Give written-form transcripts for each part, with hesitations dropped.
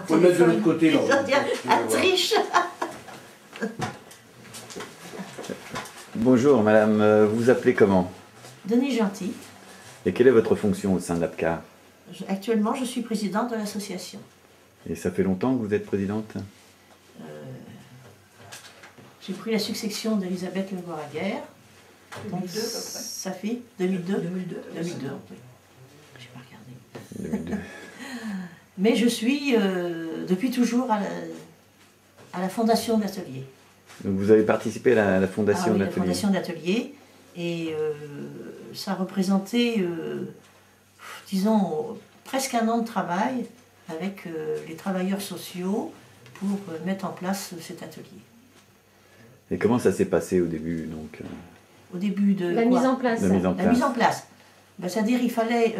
Faut le mettre de l'autre côté. Là. Un triche. Bonjour madame, vous vous appelez comment? Denis Gentil. Et quelle est votre fonction au sein de l'APCAR? Actuellement, je suis présidente de l'association. Et ça fait longtemps que vous êtes présidente? J'ai pris la succession d'Elisabeth Legoiraguer. 2002 à peu près. Ça fait 2002 2002. 2002, oui. J'ai pas regardé. 2002. Mais je suis depuis toujours à la fondation de l'atelier. Donc vous avez participé à la fondation oui, de la l'atelier? fondation de l'atelier. Et ça représentait, disons, presque un an de travail avec les travailleurs sociaux pour mettre en place cet atelier. Et comment ça s'est passé au début donc? Au début de La mise en place. La mise en place. La mise en place. Ben, c'est-à-dire il fallait...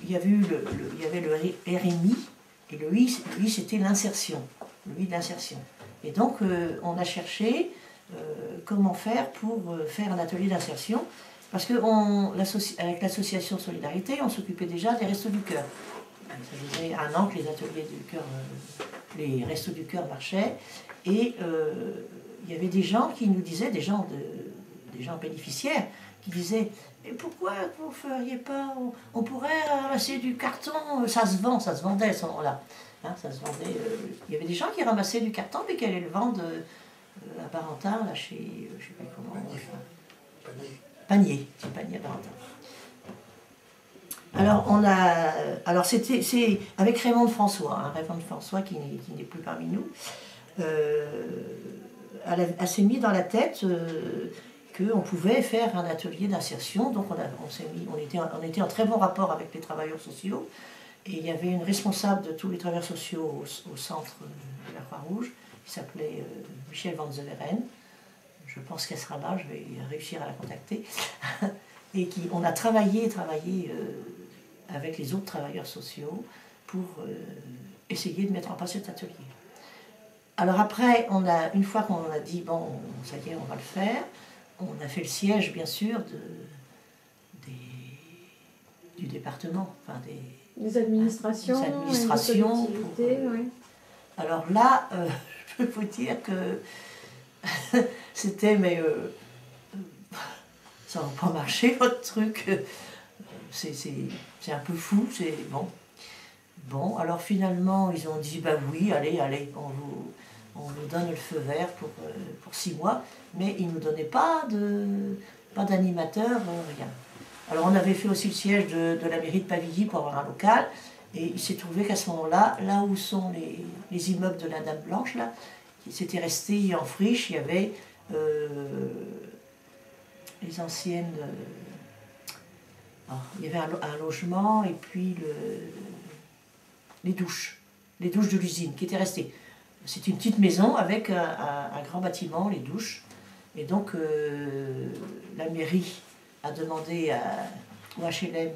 il y avait le RMI, et le I c'était l'insertion. Le I de l'insertion. Et donc on a cherché comment faire pour faire un atelier d'insertion. Parce qu'avec l'association Solidarité, on s'occupait déjà des Restos du Cœur. Ça faisait un an que les ateliers du cœur, les Restos du Cœur marchaient. Et il y avait des gens qui nous disaient, des gens bénéficiaires, qui disaient « Mais pourquoi vous ne feriez pas, on pourrait ramasser du carton, ça se vendait à ce moment-là. Hein, ça se vendait. Il y avait des gens qui ramassaient du carton mais qui allaient le vendre à Barentin, là chez, je ne sais pas comment, Panier, c'est Panier à Barentin. Alors c'est avec Raymond François, hein, Raymond François qui n'est plus parmi nous. Elle s'est mis dans la tête qu'on pouvait faire un atelier d'insertion, donc on était en très bon rapport avec les travailleurs sociaux, et il y avait une responsable de tous les travailleurs sociaux au centre de la Croix-Rouge, qui s'appelait Michel Van Zeveren. Je pense qu'elle sera là, je vais réussir à la contacter. Et on a travaillé avec les autres travailleurs sociaux pour essayer de mettre en place cet atelier. Alors après, une fois qu'on a dit, bon, ça y est, on va le faire, on a fait le siège, bien sûr, du département, enfin des administrations, des administrations oui. Alors là, je peux vous dire que c'était, mais ça va pas marcher, votre truc. C'est un peu fou, c'est bon. Bon, alors finalement, ils ont dit, bah oui, allez, on vous donne le feu vert pour 6 mois, mais ils ne nous donnaient pas d'animateur, rien. Alors on avait fait aussi le siège de la mairie de Pavilly pour avoir un local, et il s'est trouvé qu'à ce moment-là, là où sont les immeubles de la Dame Blanche, là, c'était resté en friche, il y avait les anciennes... il y avait un logement et puis les douches de l'usine qui étaient restées. C'est une petite maison avec un grand bâtiment, les douches. Et donc la mairie a demandé au HLM,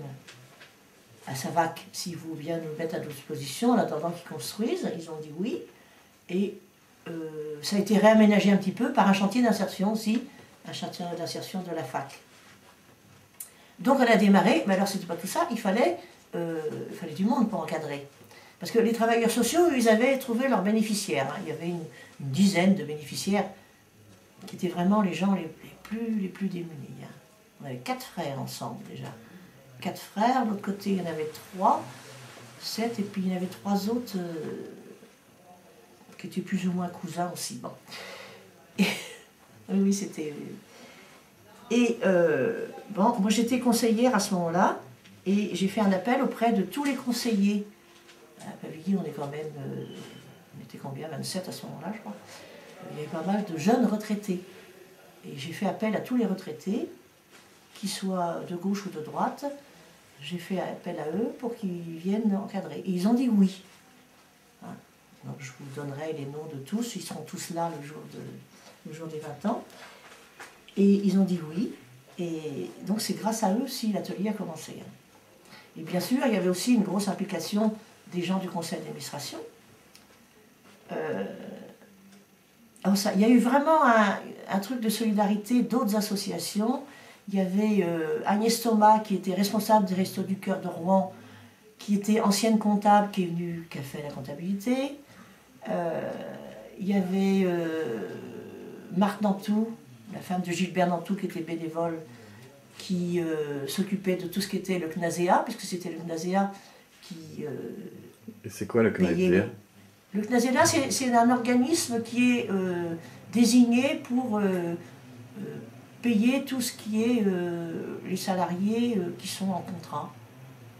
à Savac, s'ils voulaient bien nous mettre à disposition en attendant qu'ils construisent. Ils ont dit oui. Et ça a été réaménagé un petit peu par un chantier d'insertion aussi, un chantier d'insertion de la fac. Donc on a démarré, mais alors c'était pas tout ça, il fallait du monde pour encadrer. Parce que les travailleurs sociaux, ils avaient trouvé leurs bénéficiaires. Hein. Il y avait une dizaine de bénéficiaires qui étaient vraiment les gens les plus démunis. Hein. On avait 4 frères ensemble déjà. 4 frères, de l'autre côté il y en avait 3, 7, et puis il y en avait 3 autres qui étaient plus ou moins cousins aussi. Bon. Et, oui, c'était... Et bon, moi j'étais conseillère à ce moment-là, et j'ai fait un appel auprès de tous les conseillers. À Pavilly, on est quand même, on était combien, 27 à ce moment-là, je crois. Il y avait pas mal de jeunes retraités. Et j'ai fait appel à tous les retraités, qu'ils soient de gauche ou de droite. J'ai fait appel à eux pour qu'ils viennent encadrer. Et ils ont dit oui. Hein. Donc je vous donnerai les noms de tous, ils seront tous là le jour des 20 ans. Et ils ont dit oui. Et donc c'est grâce à eux si l'atelier a commencé. Et bien sûr, il y avait aussi une grosse implication des gens du conseil d'administration. Il y a eu vraiment un truc de solidarité d'autres associations. Il y avait Agnès Thomas qui était responsable des Restos du Cœur de Rouen, qui était ancienne comptable, qui est venue, qui a fait la comptabilité. Il y avait Marthe Nantou, la femme de Gilbert Nantou, qui était bénévole, qui s'occupait de tout ce qui était le CNASEA, puisque c'était le CNASEA qui... Et c'est quoi le CNASEA? Le CNASEA, c'est un organisme qui est désigné pour payer tout ce qui est les salariés qui sont en contrat.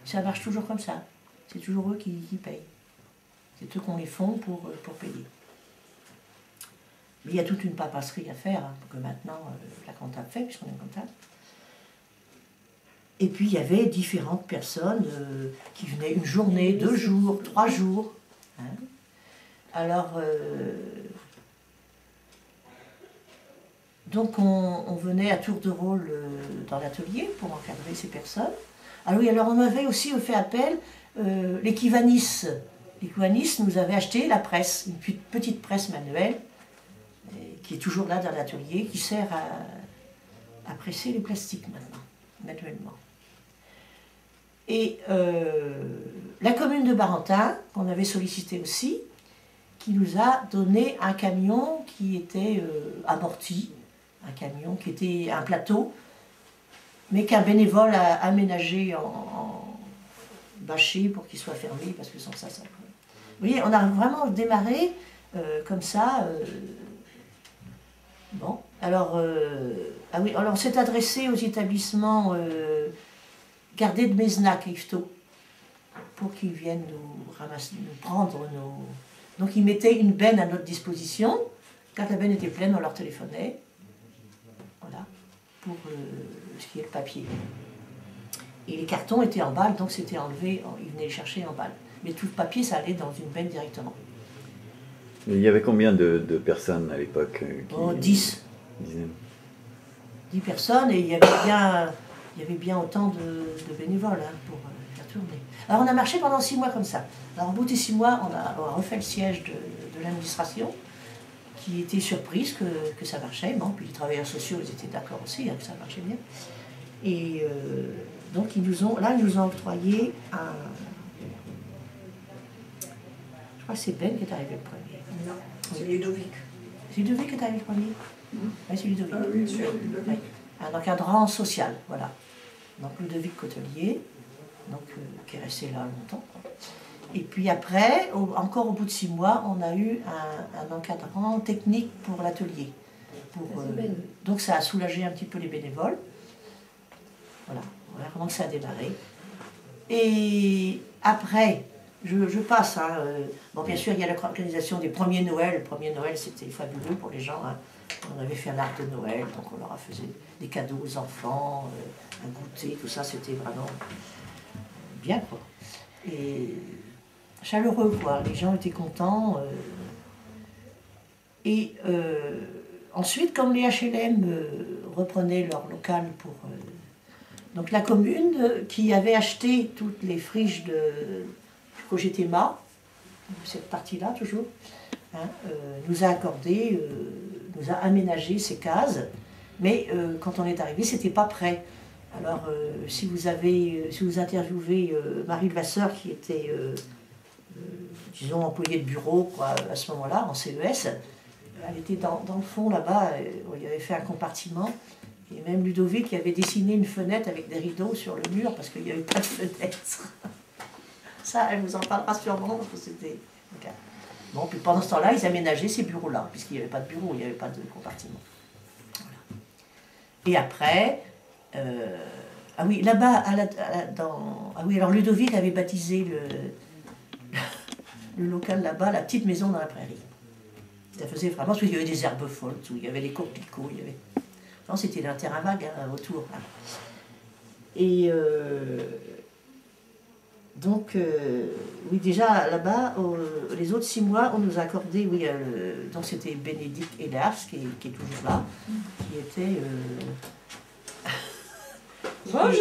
Ça marche toujours comme ça. C'est toujours eux qui payent. C'est eux qu'on les font pour payer. Mais il y a toute une papasserie à faire, hein, que maintenant la comptable fait, puisqu'on est comptable. Et puis il y avait différentes personnes qui venaient une journée, 2 jours, 3 jours. Hein. Alors, donc on venait à tour de rôle dans l'atelier pour encadrer ces personnes. Ah oui, alors on avait aussi fait appel, l'Equivanis. L'Equivanis nous avait acheté la presse, une petite presse manuelle, qui est toujours là dans l'atelier, qui sert à presser les plastiques maintenant, manuellement. Et la commune de Barentin, qu'on avait sollicité aussi, qui nous a donné un camion qui était amorti, un camion qui était un plateau, mais qu'un bénévole a aménagé en bâché pour qu'il soit fermé, parce que sans ça, ça... Vous voyez, on a vraiment démarré comme ça. Bon, alors, ah oui, alors on s'est adressé aux établissements Gardé de Mézenac et Yvetot, pour qu'ils viennent nous ramasser, nous prendre nos... Donc ils mettaient une benne à notre disposition. Quand la benne était pleine, on leur téléphonait. Voilà, pour ce qui est le papier. Et les cartons étaient en balle, donc c'était enlevé, ils venaient les chercher en balle. Mais tout le papier, ça allait dans une benne directement. Et il y avait combien de personnes à l'époque Oh, 10. 10 personnes, et il y avait bien autant de bénévoles hein, pour faire tourner. Alors on a marché pendant 6 mois comme ça. Alors au bout des 6 mois, on a refait le siège de l'administration, qui était surprise que ça marchait. Bon, puis les travailleurs sociaux, ils étaient d'accord aussi, hein, que ça marchait bien. Et donc ils nous ont octroyé un... Je crois que c'est Ben qui est arrivé le premier. Non, c'est Ludovic. C'est Ludovic qui est arrivé le premier. Oui, c'est Ludovic. Ah oui, sûr, Ludovic. Oui. Un encadrant social, voilà. Donc Ludovic Cotelier, donc, qui est resté là longtemps. Et puis après, encore au bout de 6 mois, on a eu un encadrant technique pour l'atelier. Donc ça a soulagé un petit peu les bénévoles. Voilà, vraiment que ça a démarré. Et après, je passe. Hein, bon, bien sûr, il y a l'organisation des premiers Noël. Le premier Noël, c'était fabuleux pour les gens. Hein. On avait fait un arc de Noël, donc on leur a fait des cadeaux aux enfants, un goûter, tout ça, c'était vraiment bien, quoi. Et chaleureux, quoi. Les gens étaient contents. Et ensuite, comme les HLM reprenaient leur local pour... donc la commune, qui avait acheté toutes les friches de Cogetema, cette partie-là toujours, hein, nous a accordé, nous a aménagé ces cases, mais quand on est arrivé, c'était pas prêt. Alors, si vous interviewez Marie Levasseur, qui était, disons, employée de bureau, quoi, à ce moment-là, en CES, elle était dans le fond, là-bas, il y avait fait un compartiment, et même Ludovic qui avait dessiné une fenêtre avec des rideaux sur le mur, parce qu'il n'y avait pas de fenêtre. Ça, elle vous en parlera sûrement, parce que c'était... Okay. Bon, puis pendant ce temps-là, ils aménageaient ces bureaux-là, puisqu'il n'y avait pas de bureau, il n'y avait pas de compartiment. Voilà. Et après... ah oui, là-bas, ah oui, alors Ludovic avait baptisé le local là-bas, la petite maison dans la prairie. Ça faisait vraiment, parce qu'il y avait des herbes folles, tout. Il y avait les coquelicots, il y avait... Non, c'était un terrain vague hein, autour. Hein. Et donc, oui, déjà là-bas, les autres 6 mois, on nous a accordé, oui, donc c'était Bénédicte Hélas, qui est toujours là, qui était... Bonjour.